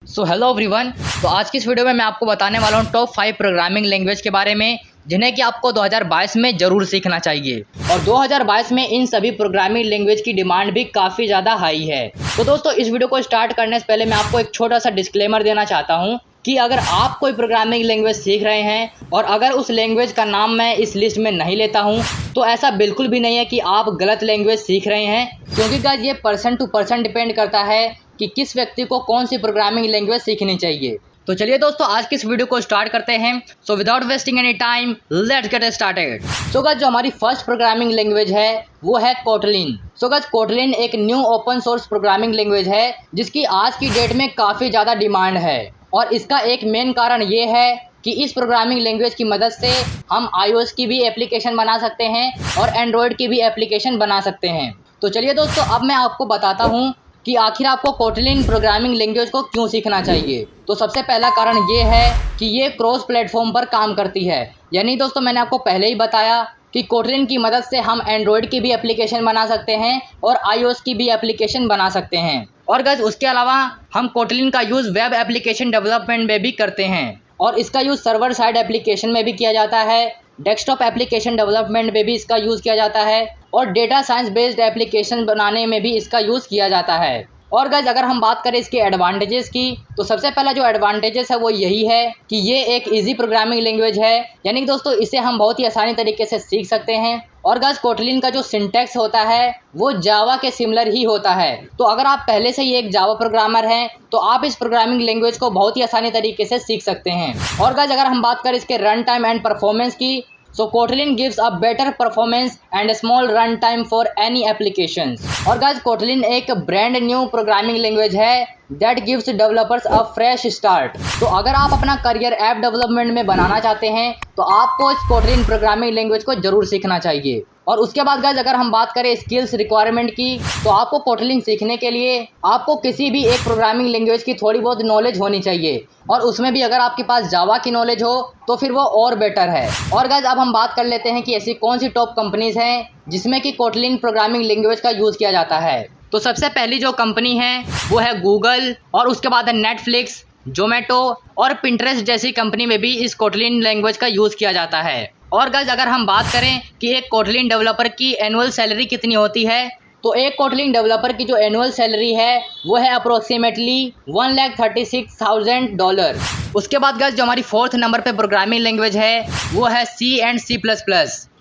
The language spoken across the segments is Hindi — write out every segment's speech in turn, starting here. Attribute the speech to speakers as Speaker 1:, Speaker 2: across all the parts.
Speaker 1: So hello everyone. तो आज की इस वीडियो में मैं आपको बताने वाला हूँ टॉप 5 प्रोग्रामिंग लैंग्वेज के बारे में जिन्हें कि आपको 2022 में ज़रूर सीखना चाहिए। और 2022 में इन सभी प्रोग्रामिंग लैंग्वेज की डिमांड भी काफ़ी ज़्यादा हाई है। तो दोस्तों, इस वीडियो को स्टार्ट करने से पहले मैं आपको एक छोटा सा डिस्क्लेमर देना चाहता हूँ कि अगर आप कोई प्रोग्रामिंग लैंग्वेज सीख रहे हैं और अगर उस लैंग्वेज का नाम मैं इस लिस्ट में नहीं लेता हूं, तो ऐसा बिल्कुल भी नहीं है कि आप गलत लैंग्वेज सीख रहे हैं, क्योंकि गाइस ये पर्सन टू पर्सन डिपेंड करता है कि किस व्यक्ति को कौन सी प्रोग्रामिंग लैंग्वेज सीखनी चाहिए। तो चलिए दोस्तों, आज की इस वीडियो को स्टार्ट करते हैं। So without wasting any time let's get started. So guys, जो हमारी फर्स्ट प्रोग्रामिंग लैंग्वेज है वो है कोटलिन। सो गाइस, कोटलिन एक new open source programming language है जिसकी आज की डेट में काफ़ी ज़्यादा डिमांड है। और इसका एक मेन कारण ये है कि इस प्रोग्रामिंग लैंग्वेज की मदद से हम iOS की भी एप्लीकेशन बना सकते हैं और एंड्रॉयड की भी एप्लीकेशन बना सकते हैं। तो चलिए दोस्तों, अब मैं आपको बताता हूँ कि आखिर आपको कोटलिन प्रोग्रामिंग लैंग्वेज को क्यों सीखना चाहिए। तो सबसे पहला कारण ये है कि ये क्रॉस प्लेटफॉर्म पर काम करती है। यानी दोस्तों, मैंने आपको पहले ही बताया कि कोटलिन की मदद से हम एंड्रॉयड की भी एप्लीकेशन बना सकते हैं और iOS की भी एप्लीकेशन बना सकते हैं। और गाइस, उसके अलावा हम कोटलिन का यूज़ वेब एप्लीकेशन डेवलपमेंट में भी करते हैं और इसका यूज़ सर्वर साइड एप्लीकेशन में भी किया जाता है, डेस्कटॉप एप्लीकेशन डेवलपमेंट में भी इसका यूज़ किया जाता है और डेटा साइंस बेस्ड एप्लीकेशन बनाने में भी इसका यूज़ किया जाता है। और गाइस, अगर हम बात करें इसके एडवांटेजेस की, तो सबसे पहला जो एडवांटेजेस है वो यही है कि ये एक इजी प्रोग्रामिंग लैंग्वेज है। यानी कि दोस्तों, इसे हम बहुत ही आसानी तरीके से सीख सकते हैं। और गाइस, कोटलिन का जो सिंटैक्स होता है वो जावा के सिमिलर ही होता है। तो अगर आप पहले से ही एक जावा प्रोग्रामर हैं तो आप इस प्रोग्रामिंग लैंग्वेज को बहुत ही आसानी तरीके से सीख सकते हैं। और गाइस, अगर हम बात करें इसके रन टाइम एंड परफॉर्मेंस की, so Kotlin gives a better performance and a small run time for any applications। और guys, Kotlin एक ब्रांड न्यू प्रोग्रामिंग लैंग्वेज है that gives developers a fresh start। तो अगर आप अपना करियर ऐप डेवलपमेंट में बनाना चाहते हैं तो आपको इस Kotlin प्रोग्रामिंग लैंग्वेज को जरूर सीखना चाहिए। और उसके बाद गाइस, अगर हम बात करें स्किल्स रिक्वायरमेंट की, तो आपको कोटलिन सीखने के लिए आपको किसी भी एक प्रोग्रामिंग लैंग्वेज की थोड़ी बहुत नॉलेज होनी चाहिए और उसमें भी अगर आपके पास जावा की नॉलेज हो तो फिर वो और बेटर है। और गाइस, अब हम बात कर लेते हैं कि ऐसी कौन सी टॉप कंपनीज हैं जिसमें कि कोटलिन प्रोग्रामिंग लैंग्वेज का यूज़ किया जाता है। तो सबसे पहली जो कंपनी है वो है गूगल, और उसके बाद है नेटफ्लिक्स, जोमेटो और पिंटरेस्ट जैसी कंपनी में भी इस कोटलिन लैंग्वेज का यूज़ किया जाता है। और गाइस, अगर हम बात करें कि एक कोटलिन डेवलपर की एनुअल सैलरी कितनी होती है, तो एक कोटलिन डेवलपर की जो एनुअल सैलरी है वो है अप्रोक्सीमेटली $1,36,000। उसके बाद गाइस, जो हमारी फोर्थ नंबर पे प्रोग्रामिंग लैंग्वेज है वो है C++।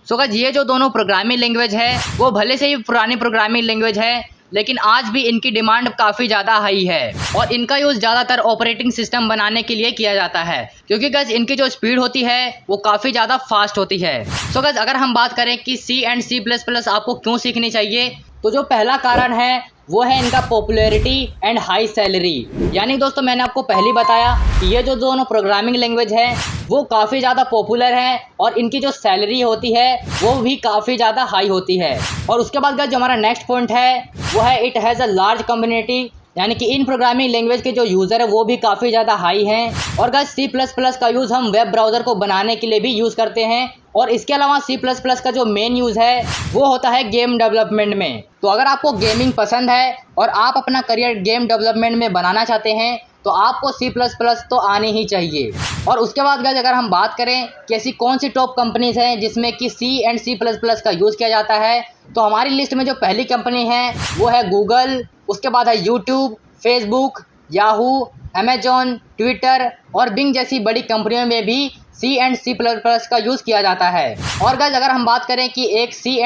Speaker 1: सो गाइस, ये जो दोनों प्रोग्रामिंग लैंग्वेज है वो भले से ही पुरानी प्रोग्रामिंग लैंग्वेज है, लेकिन आज भी इनकी डिमांड काफ़ी ज़्यादा हाई है और इनका यूज़ ज़्यादातर ऑपरेटिंग सिस्टम बनाने के लिए किया जाता है, क्योंकि गाइस इनकी जो स्पीड होती है वो काफ़ी ज़्यादा फास्ट होती है। सो गाइस, अगर हम बात करें कि C++ आपको क्यों सीखनी चाहिए, तो जो पहला कारण है वो है इनका पॉपुलैरिटी एंड हाई सैलरी। यानी दोस्तों, मैंने आपको पहले ही बताया कि ये जो दोनों प्रोग्रामिंग लैंग्वेज है वो काफ़ी ज़्यादा पॉपुलर है और इनकी जो सैलरी होती है वो भी काफ़ी ज़्यादा हाई होती है। और उसके बाद गाइस, जो हमारा नेक्स्ट पॉइंट है वो है it has a large community. यानी कि इन प्रोग्रामिंग लैंग्वेज के जो यूज़र है वो भी काफ़ी ज़्यादा हाई हैं। और गाइस, C++ का यूज़ हम वेब ब्राउज़र को बनाने के लिए भी यूज़ करते हैं। और इसके अलावा C++ का जो मेन यूज़ है वो होता है गेम डेवलपमेंट में। तो अगर आपको गेमिंग पसंद है और आप अपना करियर गेम डेवलपमेंट में बनाना चाहते हैं तो आपको C++ तो आनी ही चाहिए। और उसके बाद गाइस, अगर हम बात करें कि ऐसी कौन सी टॉप कंपनीज हैं जिसमें कि C++ का यूज़ किया जाता है, तो हमारी लिस्ट में जो पहली कंपनी है वो है गूगल, उसके बाद है YouTube, Facebook, Yahoo, Amazon, Twitter और बिंग जैसी बड़ी कंपनियों में भी C++ का यूज़ किया जाता है। और गाइस, अगर हम बात करें कि एक C++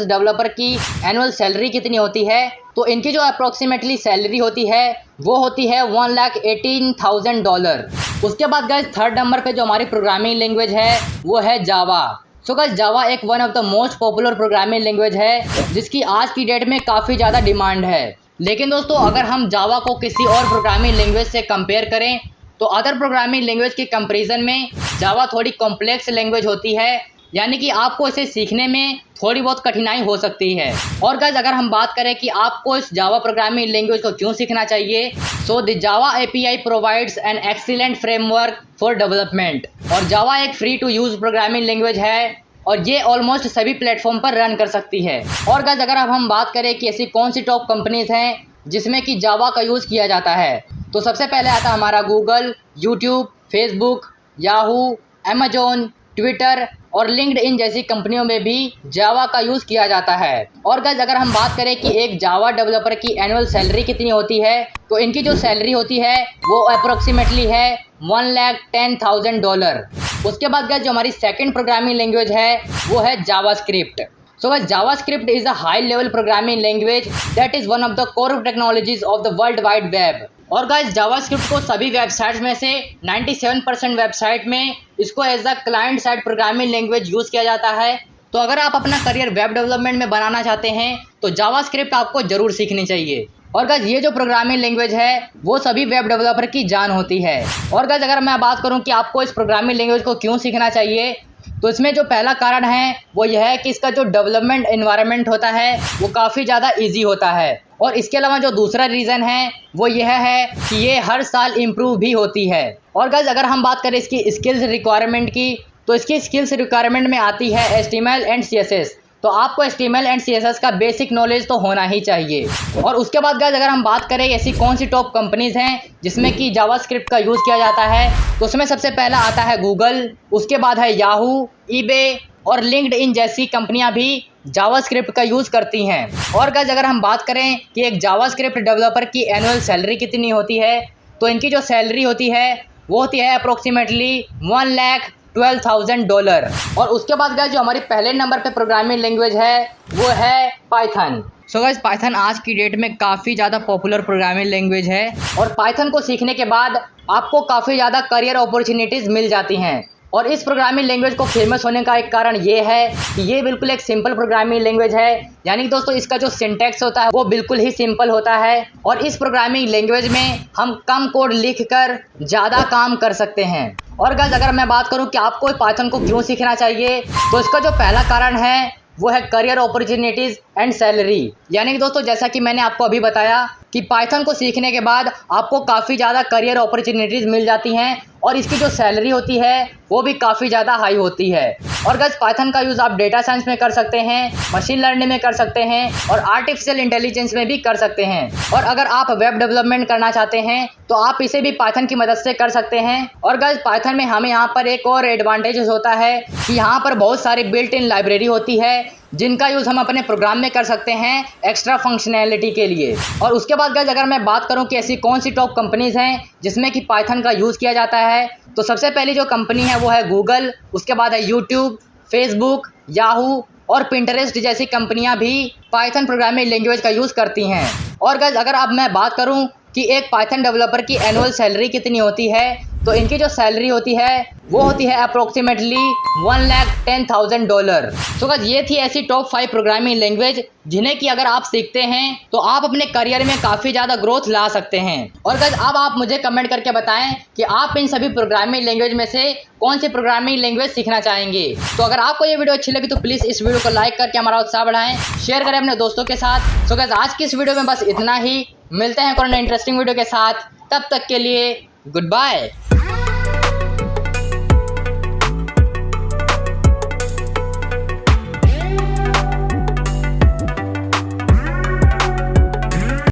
Speaker 1: डेवलपर की एनुअल सैलरी कितनी होती है, तो इनकी जो अप्रोक्सीमेटली सैलरी होती है वो होती है $1,18,000। उसके बाद गाइस, थर्ड नंबर पे जो हमारी प्रोग्रामिंग लैंग्वेज है वो है जावा। सो गाइस, जावा एक one of the most popular programming language है जिसकी आज की डेट में काफ़ी ज़्यादा डिमांड है। लेकिन दोस्तों, अगर हम जावा को किसी और प्रोग्रामिंग लैंग्वेज से कंपेयर करें तो अदर प्रोग्रामिंग लैंग्वेज के कंपैरिजन में जावा थोड़ी कॉम्प्लेक्स लैंग्वेज होती है। यानी कि आपको इसे सीखने में थोड़ी बहुत कठिनाई हो सकती है। और गाइस, अगर हम बात करें कि आपको इस जावा प्रोग्रामिंग लैंग्वेज को क्यों सीखना चाहिए, so the Java API provides an excellent framework for development. और जावा एक free to use programming language है और ये ऑलमोस्ट सभी प्लेटफॉर्म पर रन कर सकती है। और गाइस, अगर अब हम बात करें कि ऐसी कौन सी टॉप कंपनीज हैं जिसमें कि जावा का यूज़ किया जाता है। तो सबसे पहले आता है हमारा Google, YouTube, Facebook, Yahoo, Amazon, Twitter और लिंक्डइन जैसी कंपनियों में भी जावा का यूज़ किया जाता है। और गाइस अगर हम बात करें कि एक जावा डेवलपर की एनुअल सैलरी कितनी होती है, तो इनकी जो सैलरी होती है वो अप्रोक्सीमेटली है $1,10,000। उसके बाद गाइस जो हमारी सेकंड प्रोग्रामिंग लैंग्वेज है वो है JavaScript. So guys, JavaScript is a high-level programming language that is one of the core technologies of the World Wide Web। और गाइस जावास्क्रिप्ट को सभी वेबसाइट्स में से 97% वेबसाइट में इसको as a client side programming language use किया जाता है। तो अगर आप अपना करियर वेब डेवलपमेंट में बनाना चाहते हैं तो जावास्क्रिप्ट आपको ज़रूर सीखनी चाहिए। और गाइस ये जो प्रोग्रामिंग लैंग्वेज है वो सभी वेब डेवलपर की जान होती है। और गाइस अगर मैं बात करूं कि आपको इस प्रोग्रामिंग लैंग्वेज को क्यों सीखना चाहिए, तो इसमें जो पहला कारण है वो यह है कि इसका जो डेवलपमेंट एनवायरनमेंट होता है वो काफ़ी ज़्यादा इजी होता है। और इसके अलावा जो दूसरा रीज़न है वो यह है कि ये हर साल इम्प्रूव भी होती है। और गाइस अगर हम बात करें इसकी स्किल्स रिक्वायरमेंट की, तो इसकी स्किल्स रिक्वायरमेंट में आती है HTML एंड CSS। तो आपको HTML एंड CSS का बेसिक नॉलेज तो होना ही चाहिए। और उसके बाद गाइस अगर हम बात करें ऐसी कौन सी टॉप कंपनीज हैं जिसमें कि जावास्क्रिप्ट का यूज़ किया जाता है, तो उसमें सबसे पहला आता है गूगल, उसके बाद है याहू, ईबे और लिंक्डइन जैसी कंपनियां भी जावास्क्रिप्ट का यूज़ करती हैं। और गाइस अगर हम बात करें कि एक जावास्क्रिप्ट डेवलपर की एनुअल सैलरी कितनी होती है, तो इनकी जो सैलरी होती है वो होती है अप्रोक्सीमेटली $1,12,000। और उसके बाद गाइस जो हमारी पहले नंबर पे प्रोग्रामिंग लैंग्वेज है वो है पाइथन। सो गाइस पाइथन आज की डेट में काफ़ी ज़्यादा पॉपुलर प्रोग्रामिंग लैंग्वेज है और पाइथन को सीखने के बाद आपको काफ़ी ज़्यादा करियर अपॉर्चुनिटीज़ मिल जाती हैं। और इस प्रोग्रामिंग लैंग्वेज को फेमस होने का एक कारण ये है कि ये बिल्कुल एक सिंपल प्रोग्रामिंग लैंग्वेज है, यानी कि दोस्तों इसका जो सिंटैक्स होता है वो बिल्कुल ही सिंपल होता है। और इस प्रोग्रामिंग लैंग्वेज में हम कम कोड लिखकर ज़्यादा काम कर सकते हैं। और गाइस अगर मैं बात करूं कि आपको पाइथन को क्यों सीखना चाहिए, तो इसका जो पहला कारण है वो है करियर अपॉर्चुनिटीज़ एंड सैलरी। यानी कि दोस्तों जैसा कि मैंने आपको अभी बताया कि पाइथन को सीखने के बाद आपको काफ़ी ज़्यादा करियर अपॉर्चुनिटीज़ मिल जाती हैं और इसकी जो सैलरी होती है वो भी काफ़ी ज़्यादा हाई होती है। और गाइस पाइथन का यूज़ आप डेटा साइंस में कर सकते हैं, मशीन लर्निंग में कर सकते हैं और आर्टिफिशियल इंटेलिजेंस में भी कर सकते हैं। और अगर आप वेब डेवलपमेंट करना चाहते हैं तो आप इसे भी पाइथन की मदद से कर सकते हैं। और गाइस पाइथन में हमें यहाँ पर एक और एडवांटेज होता है कि यहाँ पर बहुत सारी बिल्ट इन लाइब्रेरी होती है जिनका यूज़ हम अपने प्रोग्राम में कर सकते हैं एक्स्ट्रा फंक्शनैलिटी के लिए। और उसके बाद गाइस अगर मैं बात करूं कि ऐसी कौन सी टॉप कंपनीज हैं जिसमें कि पाइथन का यूज़ किया जाता है, तो सबसे पहली जो कंपनी है वो है गूगल, उसके बाद है यूट्यूब, फेसबुक, याहू और पिंटरेस्ट जैसी कंपनियां भी पाइथन प्रोग्रामिंग लैंग्वेज का यूज़ करती हैं। और गाइस अगर अब मैं बात करूं कि एक पाइथन डेवलपर की एनुअल सैलरी कितनी होती है, तो इनकी जो सैलरी होती है वो होती है अप्रोक्सीमेटली $1,10,000। सो गाइस ये थी ऐसी टॉप 5 प्रोग्रामिंग लैंग्वेज जिन्हें कि अगर आप सीखते हैं तो आप अपने करियर में काफ़ी ज़्यादा ग्रोथ ला सकते हैं। और गाइस अब आप मुझे कमेंट करके बताएं कि आप इन सभी प्रोग्रामिंग लैंग्वेज में से कौन सी प्रोग्रामिंग लैंग्वेज सीखना चाहेंगे। तो अगर आपको ये वीडियो अच्छी लगी तो प्लीज़ इस वीडियो को लाइक करके हमारा उत्साह बढ़ाएं, शेयर करें अपने दोस्तों के साथ। सो गाइस आज की इस वीडियो में बस इतना ही, मिलते हैं कोई इंटरेस्टिंग वीडियो के साथ, तब तक के लिए गुड बाय।